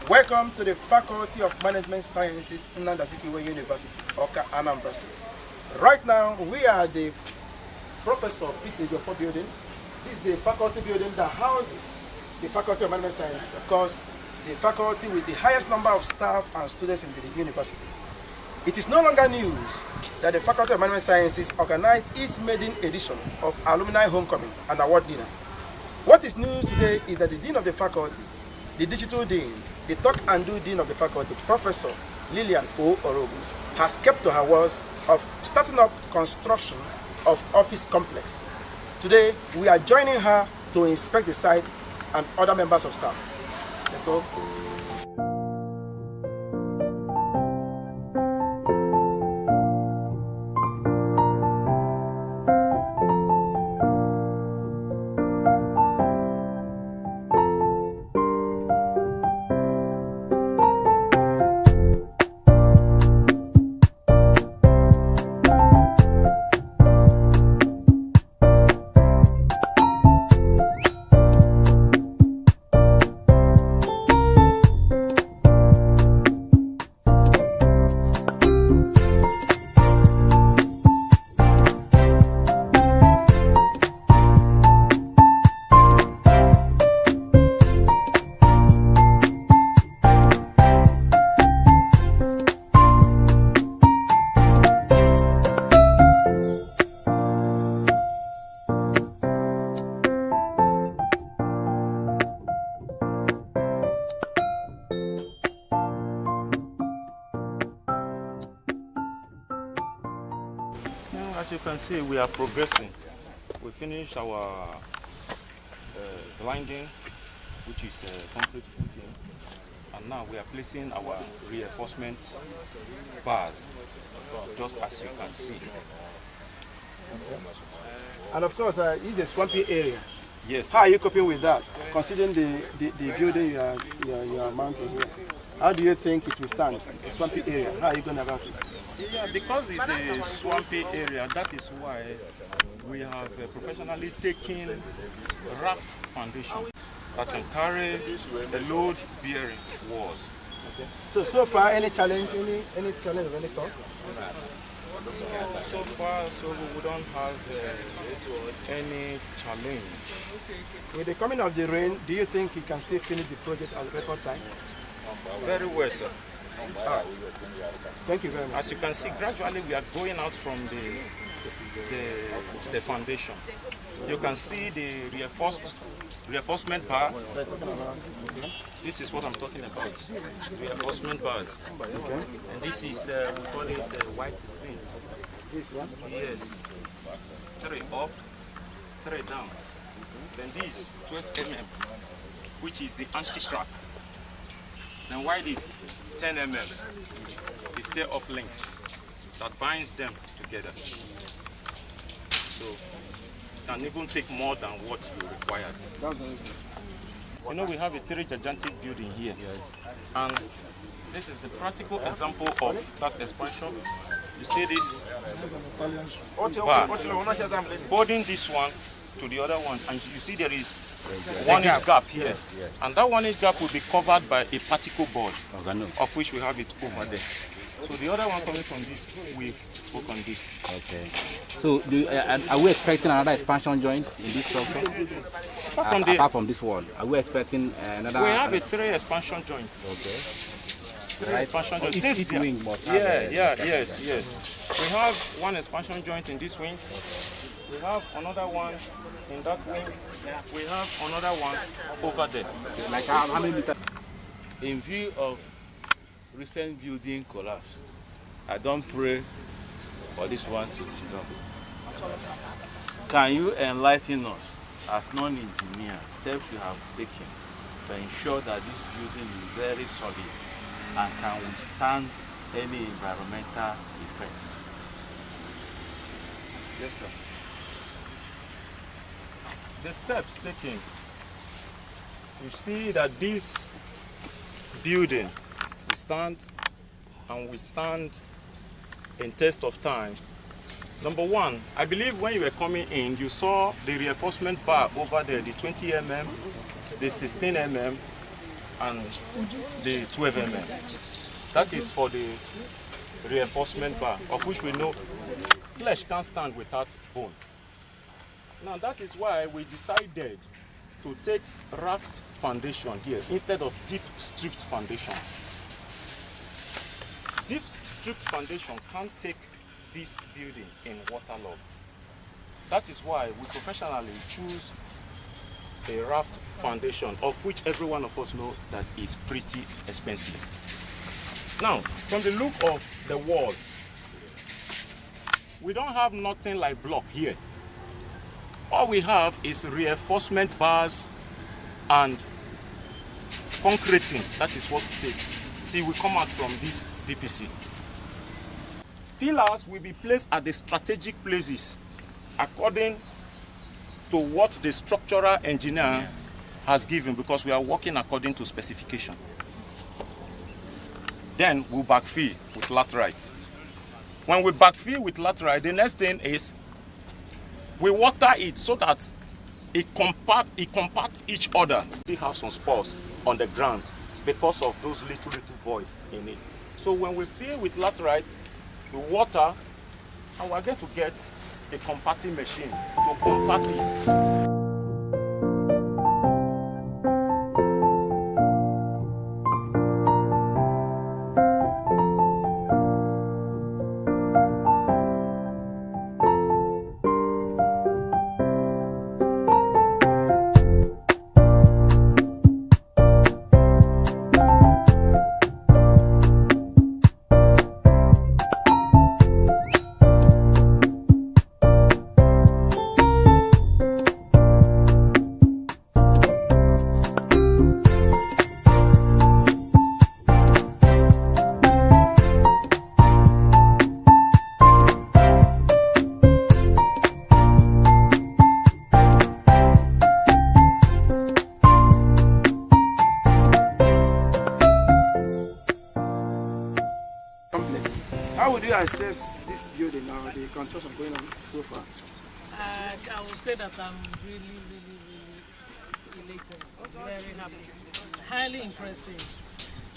Welcome to the Faculty of Management Sciences, Nnamdi Azikiwe University, Awka, Anambra State. Right now, we are at the Professor Peter building. This is the faculty building that houses the Faculty of Management Sciences. Of course, the faculty with the highest number of staff and students in the university. It is no longer news that the Faculty of Management Sciences organized its maiden edition of Alumni Homecoming and Award Dinner. What is news today is that the Dean of the Faculty, the Digital Dean, the Talk and Do Dean of the Faculty, Professor Lilian Orogbu, has kept to her words of starting up construction of office complex. Today, we are joining her to inspect the site and other members of staff. Let's go. As you can see, we are progressing. We finished our blinding, which is concrete footing, and now we are placing our reinforcement bars, just as you can see. And of course, it's a swampy area. Yes. How are you coping with that, considering the building you are mounting here? How do you think it will stand, a swampy area? How are you going about it? Yeah, because it's a swampy area, that is why we have professionally taken raft foundation that can carry the load-bearing walls. Okay. So far, any challenge, any challenge of any sort? So far, we don't have any challenge. With the coming of the rain, do you think you can still finish the project at record time? Very well, sir. Thank you very much. As you can see, gradually we are going out from the foundation. You can see the reinforcement bar. This is what I'm talking about. Reinforcement bars. Okay. And this is we call it Y16. This one? Yes. 3 up, 3 down. Then this 12 mm, which is the anti-crack. Then why this 10 mm is still uplink that binds them together. So it can even take more than what you require. That's very good. You know, we have a 3 gigantic building here. Yes. And this is the practical example of that expansion. You see this bar holding this one to the other one, and you see there is 1 inch gap here. Yes, yes. And that 1 inch gap will be covered by a particle board, of which we have it over there. So the other one coming from this, we work on this. Okay. So are we expecting another expansion joint in this structure? Apart from this one, are we expecting another? We have a 3 expansion joint. Okay. 3 expansion joint. Since each wing must have yes. We have 1 expansion joint in this wing. We have another one in that wing. We have another one over there. Like how many meters? In view of recent building collapse, I don't pray for this one to be done. Can you enlighten us, as non-engineers, steps you have taken to ensure that this building is very solid and can withstand any environmental effect? Yes, sir. The steps taken, you see that this building will stand and withstand in test of time. Number one, I believe when you were coming in, you saw the reinforcement bar over there, the 20 mm, the 16 mm, and the 12 mm. That is for the reinforcement bar, of which we know flesh can't stand without bone. Now that is why we decided to take raft foundation here instead of deep stripped foundation. Deep stripped foundation can't take this building in waterlogged. That is why we professionally choose a raft foundation, of which every one of us know that is pretty expensive. Now, from the look of the walls, we don't have nothing like block here. All we have is reinforcement bars and concreting. That is what we take till we come out from this DPC. Pillars will be placed at the strategic places according to what the structural engineer has given, because we are working according to specification. Then we'll backfill with laterite. When we backfill with laterite, the next thing is we water it so that it compact each other. Still have some spores on the ground because of those little void in it. So when we fill with laterite, we water, and we're going to get a compacting machine to compact it. How would you assess this building now, the construction going on so far? I will say that I'm really elated, very happy, highly impressive.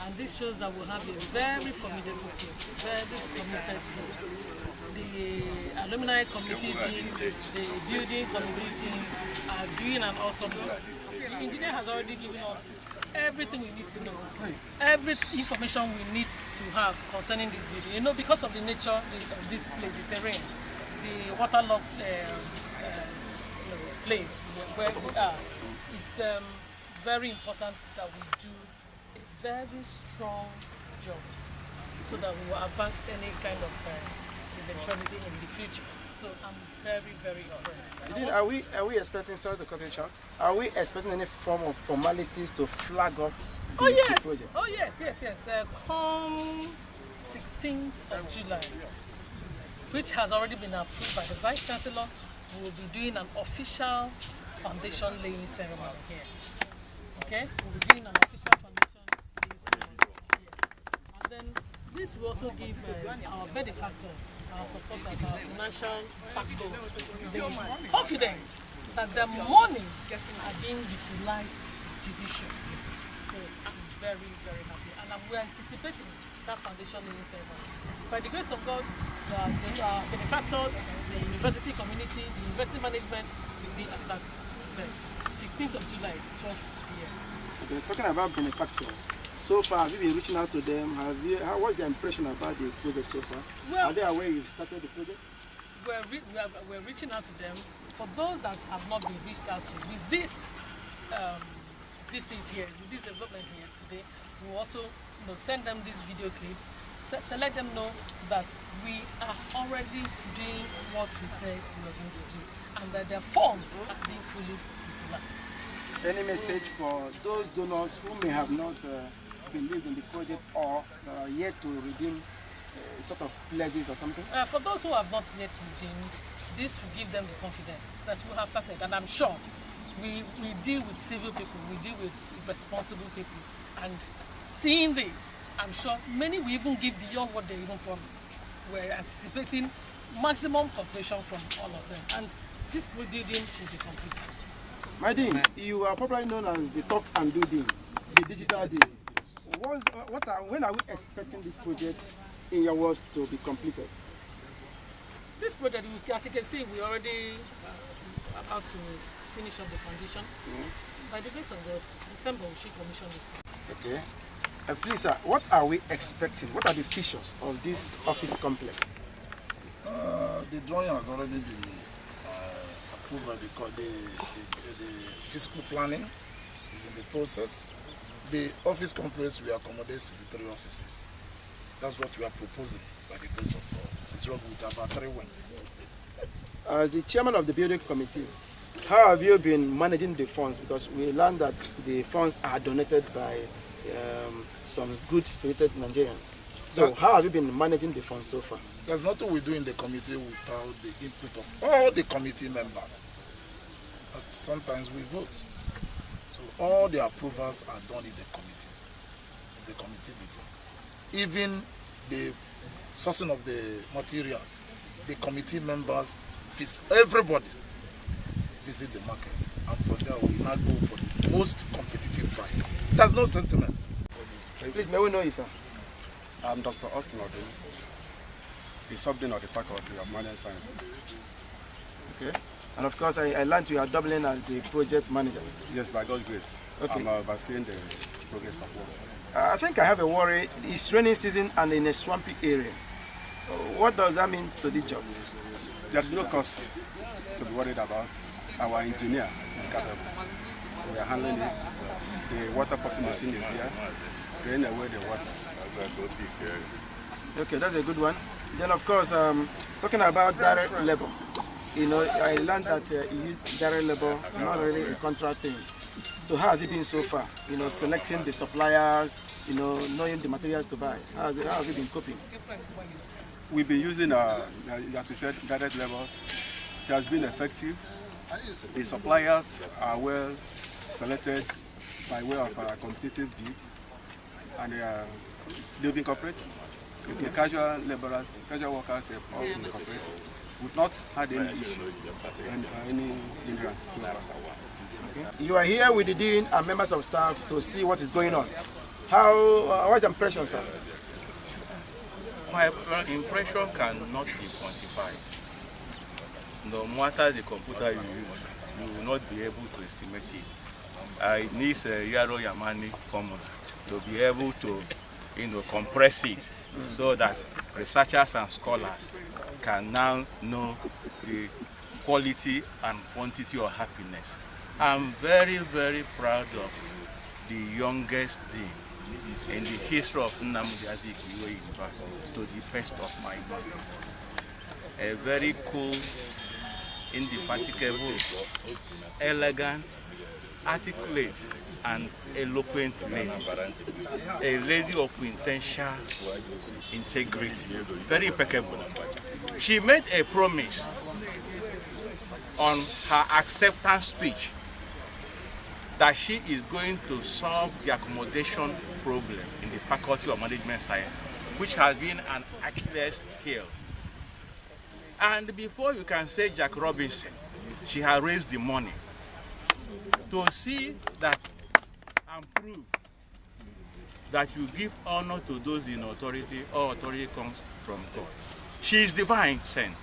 And this shows that we'll have a very formidable team, very committed team. The alumni committee team, the building committee team are doing an awesome job. The engineer has already given us everything we need to know, every information we need to have concerning this building. You know, because of the nature of this place, the terrain, the waterlogged place where we are, it's very important that we do a very strong job so that we will advance any kind of eventuality in the future. So I'm very impressed. Are we expecting, sorry to cut it short, are we expecting any form of formalities to flag off the project? Oh yes. Come 16th of July, which has already been approved by the Vice Chancellor, we will be doing an official foundation laying ceremony here. Okay? We'll be doing an official foundation laying ceremony here. And then this will also give our benefactors, our supporters, our financial backbones the confidence that their monies are being utilized judiciously. So I'm very happy. And we're anticipating that foundation laying ceremony. By the grace of God, the benefactors, the university community, the university management will be at that event. 16th of July, 12 p.m. Okay, talking about benefactors, so far, have you been reaching out to them? What's their impression about the project so far? Well, are they aware you've started the project? We're reaching out to them. For those that have not been reached out to, with this visit here, with this development here today, we'll also send them these video clips to let them know that we are already doing what we said we were going to do, and that their funds are being fully utilized. Any message for those donors who may have not believed in the project or yet to redeem sort of pledges or something? For those who have not yet redeemed, this will give them the confidence that we have started, and I'm sure we deal with civil people, we deal with responsible people, and seeing this, I'm sure many will even give beyond what they even promised. We're anticipating maximum cooperation from all of them, and this building will be complete. My dean, you are probably known as the talk and do dean. the digital day. When are we expecting this project, in your words, to be completed? This project, as you can see, we already about to finish up the foundation. By the grace of God, December we should commission this project. Okay. Please, sir, what are we expecting? What are the features of this office complex? The drawing has already been approved by the physical planning. Is in the process. The office complex will accommodate 63 offices. That's what we are proposing by the grace of God. It's with about 3 wings. As the chairman of the building committee, how have you been managing the funds? Because we learned that the funds are donated by some good-spirited Nigerians. So how have you been managing the funds so far? There's nothing we do in the committee without the input of all the committee members. But sometimes we vote. So all the approvals are done in the committee meeting. Even the sourcing of the materials, the committee members, everybody visit the market, and from there we now go for the most competitive price. There's no sentiments. Please, may we know you, sir? I'm Dr. Austin Odin, the subdean of the Faculty of Management Sciences. Okay. And of course, I learned you are doubling as the project manager. Yes, by God's grace. Okay. I'm overseeing the progress of work. I think I have a worry. It's rainy season and in a swampy area. What does that mean to the job? There's no cost to be worried about. Our engineer is capable. We are handling it. The water pumping machine is here, draining away the water. Okay, that's a good one. Then, of course, talking about direct labor. You know, I learned that you use direct labor, not really a contract thing. So how has it been so far? You know, selecting the suppliers, you know, knowing the materials to buy. How has it been coping? We've been using, as we said, direct labor. It has been effective. The suppliers are well selected by way of a competitive bid, and they've been cooperative. The casual laborers, casual workers, they've all been cooperative. We've not had any issue and any hindrance so far. Okay. You are here with the dean and members of staff to see what is going on. What's your impression, sir? My impression cannot be quantified. No matter the computer you use, you will not be able to estimate it. It needs a Yaro Yamani formula to be able to, compress it so that researchers and scholars can now know the quality and quantity of happiness. I'm very, very proud of the youngest dean in the history of Nnamdi Azikiwe University, to the best of my knowledge. A very cool, indefatigable, elegant, articulate, and eloquent lady. A lady of intentional integrity, very impeccable. She made a promise on her acceptance speech that she is going to solve the accommodation problem in the Faculty of Management Science, which has been an Achilles heel. And before you can say Jack Robinson, she has raised the money to see that and prove that you give honor to those in authority, or authority comes from God. She is divine sent.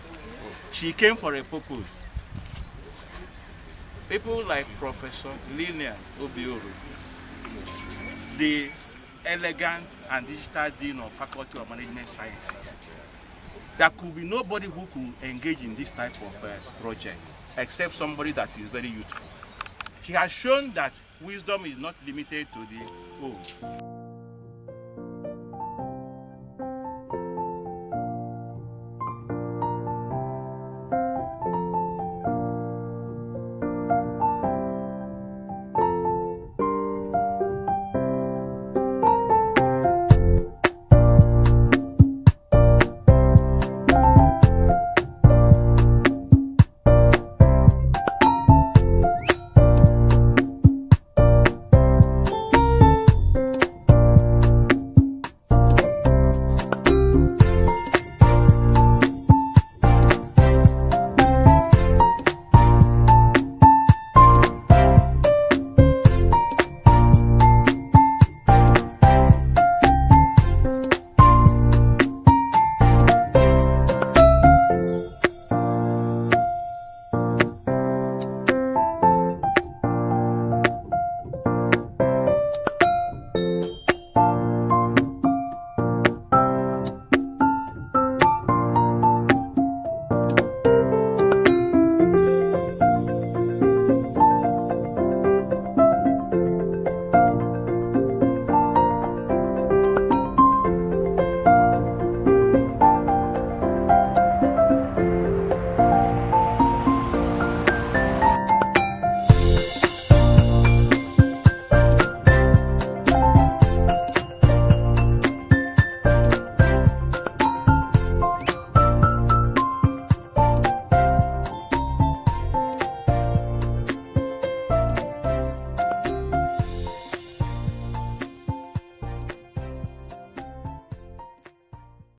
She came for a purpose. People like Professor Lilian the elegant and digital dean of Faculty of Management Sciences, there could be nobody who could engage in this type of project except somebody that is very youthful. She has shown that wisdom is not limited to the old.